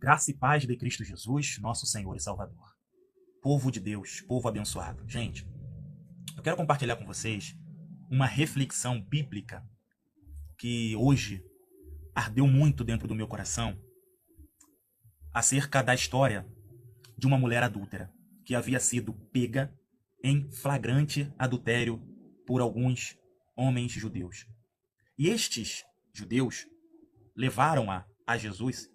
Graça e paz de Cristo Jesus, nosso Senhor e Salvador. Povo de Deus, povo abençoado. Gente, eu quero compartilhar com vocês uma reflexão bíblica que hoje ardeu muito dentro do meu coração acerca da história de uma mulher adúltera que havia sido pega em flagrante adultério por alguns homens judeus. E estes judeus levaram-a a Jesus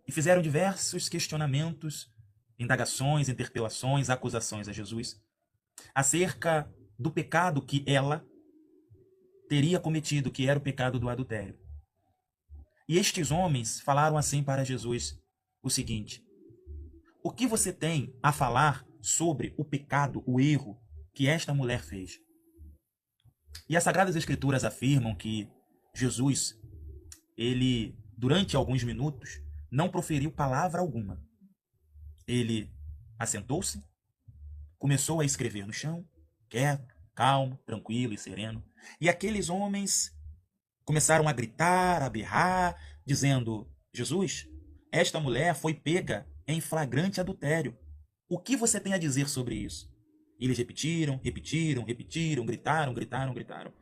e fizeram diversos questionamentos, indagações, interpelações, acusações a Jesus acerca do pecado que ela teria cometido, que era o pecado do adultério. E estes homens falaram assim para Jesus o seguinte: o que você tem a falar sobre o pecado, o erro que esta mulher fez? E as Sagradas Escrituras afirmam que Jesus, ele, durante alguns minutos, não proferiu palavra alguma. Ele assentou-se, começou a escrever no chão, quieto, calmo, tranquilo e sereno. E aqueles homens começaram a gritar, a berrar, dizendo: Jesus, esta mulher foi pega em flagrante adultério. O que você tem a dizer sobre isso? E eles repetiram, gritaram.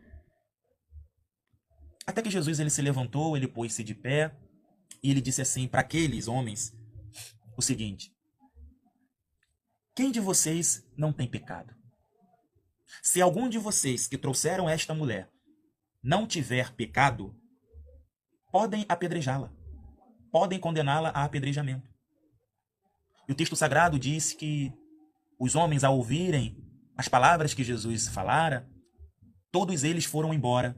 Até que Jesus ele se levantou, ele pôs-se de pé e ele disse assim para aqueles homens o seguinte: quem de vocês não tem pecado? Se algum de vocês que trouxeram esta mulher não tiver pecado, podem apedrejá-la, podem condená-la a apedrejamento. E o texto sagrado diz que os homens, ao ouvirem as palavras que Jesus falara, todos eles foram embora.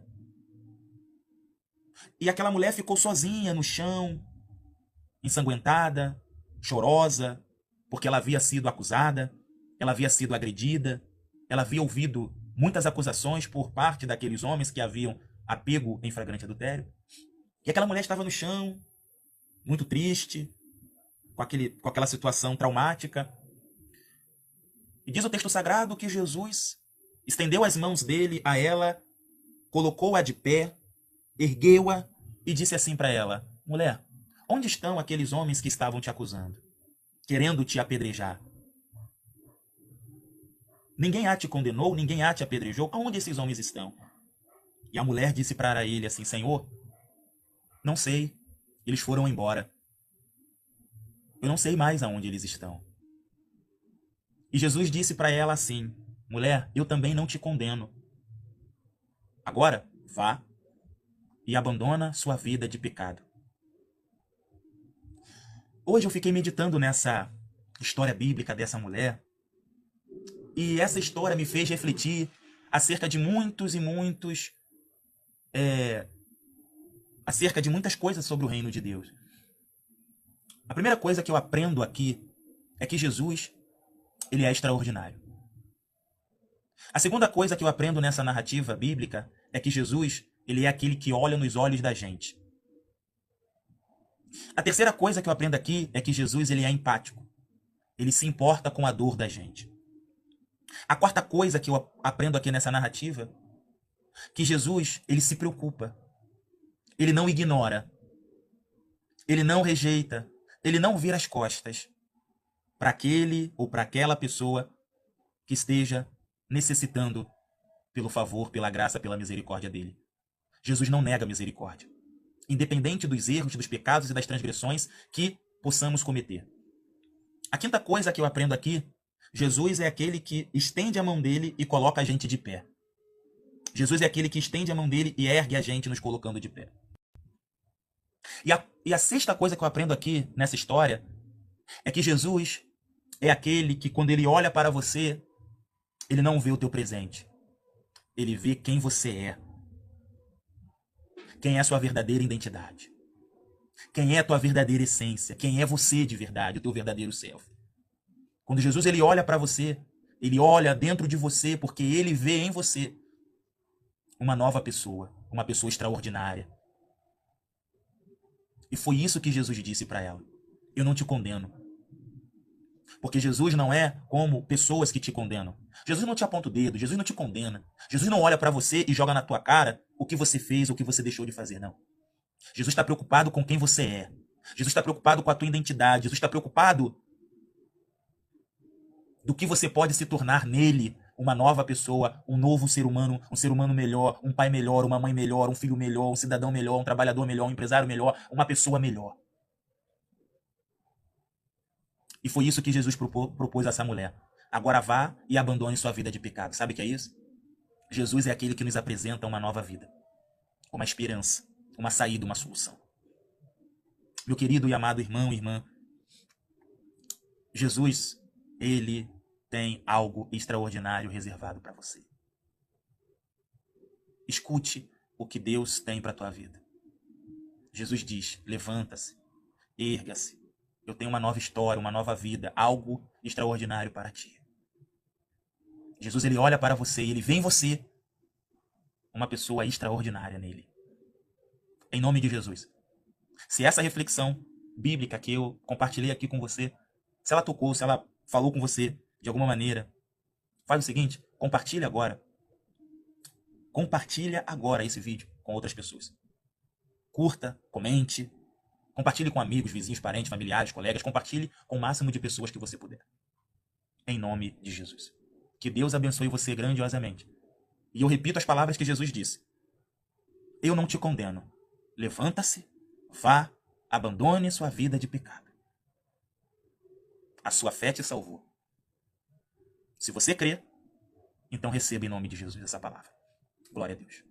E aquela mulher ficou sozinha no chão, ensanguentada, chorosa, porque ela havia sido acusada, ela havia sido agredida, ela havia ouvido muitas acusações por parte daqueles homens que haviam a pego em flagrante adultério. E aquela mulher estava no chão, muito triste, com aquela situação traumática. E diz o texto sagrado que Jesus estendeu as mãos dele a ela, colocou-a de pé, ergueu-a e disse assim para ela: mulher, onde estão aqueles homens que estavam te acusando, querendo te apedrejar? Ninguém a te condenou, ninguém a te apedrejou, aonde esses homens estão? E a mulher disse para ele assim: Senhor, não sei, eles foram embora. Eu não sei mais aonde eles estão. E Jesus disse para ela assim: mulher, eu também não te condeno. Agora, vá e abandona sua vida de pecado. Hoje eu fiquei meditando nessa história bíblica dessa mulher, e essa história me fez refletir acerca de acerca de muitas coisas sobre o reino de Deus. A primeira coisa que eu aprendo aqui é que Jesus, ele é extraordinário. A segunda coisa que eu aprendo nessa narrativa bíblica é que Jesus, ele é aquele que olha nos olhos da gente. A terceira coisa que eu aprendo aqui é que Jesus, ele é empático. Ele se importa com a dor da gente. A quarta coisa que eu aprendo aqui nessa narrativa é que Jesus, ele se preocupa. Ele não ignora. Ele não rejeita. Ele não vira as costas para aquele ou para aquela pessoa que esteja necessitando pelo favor, pela graça, pela misericórdia dele. Jesus não nega misericórdia, independente dos erros, dos pecados e das transgressões que possamos cometer. A quinta coisa que eu aprendo aqui: Jesus é aquele que estende a mão dele e coloca a gente de pé. Jesus é aquele que estende a mão dele e ergue a gente nos colocando de pé. E a sexta coisa que eu aprendo aqui nessa história é que Jesus é aquele que, quando ele olha para você, ele não vê o teu presente. Ele vê quem você é. Quem é a sua verdadeira identidade. Quem é a tua verdadeira essência. Quem é você de verdade, o teu verdadeiro self. Quando Jesus ele olha para você, ele olha dentro de você porque ele vê em você uma nova pessoa, uma pessoa extraordinária. E foi isso que Jesus disse para ela: eu não te condeno. Porque Jesus não é como pessoas que te condenam. Jesus não te aponta o dedo, Jesus não te condena. Jesus não olha para você e joga na tua cara o que você fez, o que você deixou de fazer, não. Jesus está preocupado com quem você é. Jesus está preocupado com a tua identidade. Jesus está preocupado do que você pode se tornar nele, uma nova pessoa, um novo ser humano melhor, um pai melhor, uma mãe melhor, um filho melhor, um cidadão melhor, um trabalhador melhor, um empresário melhor, uma pessoa melhor. E foi isso que Jesus propôs a essa mulher. Agora vá e abandone sua vida de pecado. Sabe o que é isso? Jesus é aquele que nos apresenta uma nova vida, uma esperança, uma saída, uma solução. Meu querido e amado irmão e irmã, Jesus, ele tem algo extraordinário reservado para você. Escute o que Deus tem para a tua vida. Jesus diz: levanta-se, erga-se. Eu tenho uma nova história, uma nova vida, algo extraordinário para ti. Jesus, ele olha para você e ele vê em você uma pessoa extraordinária nele. Em nome de Jesus. Se essa reflexão bíblica que eu compartilhei aqui com você, se ela tocou, se ela falou com você de alguma maneira, faz o seguinte, compartilha agora. Compartilha agora esse vídeo com outras pessoas. Curta, comente, compartilhe com amigos, vizinhos, parentes, familiares, colegas, compartilhe com o máximo de pessoas que você puder. Em nome de Jesus. Que Deus abençoe você grandiosamente. E eu repito as palavras que Jesus disse. Eu não te condeno. Levanta-se, vá, abandone sua vida de pecado. A sua fé te salvou. Se você crê, então receba em nome de Jesus essa palavra. Glória a Deus.